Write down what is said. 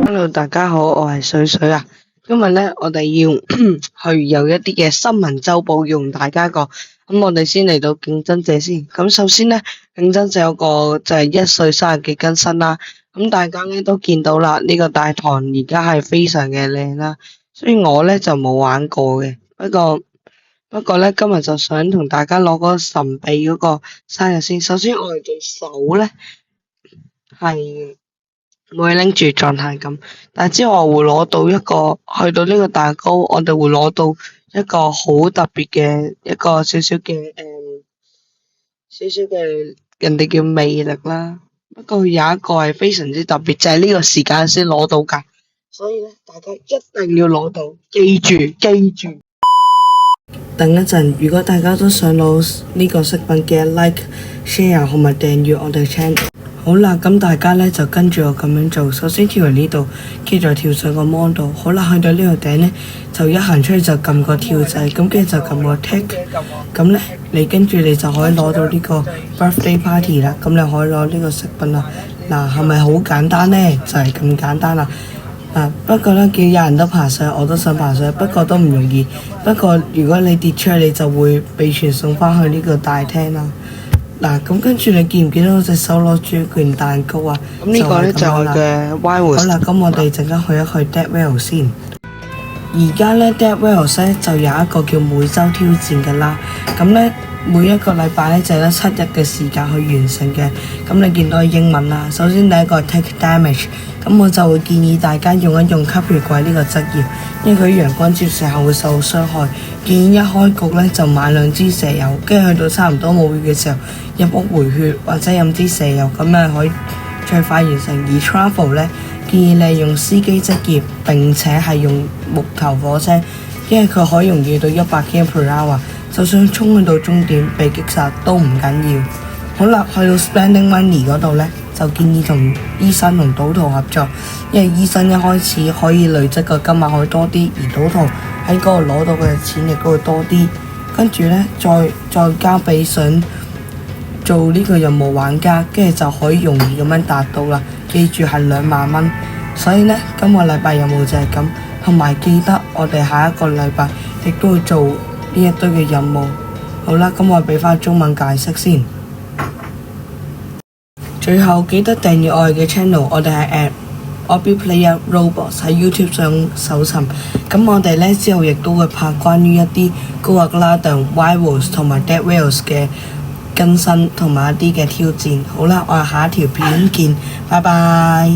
Hello，大家好，我係水水啊。今日咧，我哋要去有一啲嘅新聞週報要同大家講。咁我哋先嚟到競爭者先。咁首先咧，競爭者有個就係1歲生日嘅更新啦。咁大家咧都見到啦，呢個大堂而家係非常嘅靚啦。雖然我咧就冇玩過嘅，不過咧今日就想同大家攞嗰個神秘嗰個生日先。首先我哋對手咧係會拎住狀態咁，但係之後我會攞到一個去到呢個蛋糕，我哋會攞到一個好特別嘅一個少少嘅人哋叫魅力啦。不過有一個係非常之特別，就係呢個時間先攞到㗎，所以咧大家一定要攞到，記住。等一陣，如果大家都想攞呢個飾品嘅 like、share 同埋訂閱我哋 channel。好啦，咁大家咧就跟住我咁樣做。首先跳嚟呢度，跟住再跳上個 mon 度。好啦，去到呢個頂咧，就一行出去就撳個跳掣，咁跟住就撳個 take。咁咧，你跟住你就可以攞到呢個 birthday party 啦。咁你可以攞呢個飾品啦。嗱，係咪好簡單咧？就係咁簡單啦。不過咧，見有人都爬上，我都想爬上，不過都唔容易。不過如果你跌出去，你就會被傳送翻去呢個大廳啦。嗱，咁跟住你見唔見到我隻手攞住一件蛋糕啊？咁呢個咧就係嘅 Wireless。好啦，咁我哋陣間去一去 Dead Wells 先。而家咧 Dead Wells 咧就有一個叫每週挑戰嘅啦。咁咧每一個禮拜咧就係得7日嘅時間去完成嘅。咁你見到英文啦，首先第一個 Take Damage。咁我就會建議大家用一用吸血鬼呢個職業，因為佢陽光照射後會受到傷害。建議一開局咧就買2支蛇油，跟住去到差唔多冇血嘅時候入屋回血或者飲支蛇油，咁樣可以最快完成。而 Travel 咧建議你用司機職業，並且係用木頭火車，因為佢可以容易到100km/h，就算衝去到終點被擊殺都唔緊要。好啦，去到 Spending Money 嗰度咧，就建議同醫生同賭徒合作，因為醫生一開始可以累積個金額可以多啲，而賭徒喺嗰度攞到嘅錢亦都會多啲。跟住咧，再交俾想做呢個任務玩家，跟住就可以容易咁樣達到啦。記住係2萬蚊。所以咧，今個禮拜任務就係咁，同埋記得我哋下一個禮拜亦都會做呢一堆嘅任務。好啦，咁我俾翻中文解釋先。最後記得訂閱我哋嘅 channel， 我哋係 @ObbyPlayer Robots 喺 YouTube 上搜尋。咁我哋咧之後亦都會拍關於一啲高壓拉頓、Wireless 同埋 Dead Wells 嘅更新同埋一啲嘅挑戰。好啦，我哋下一條片見，拜拜。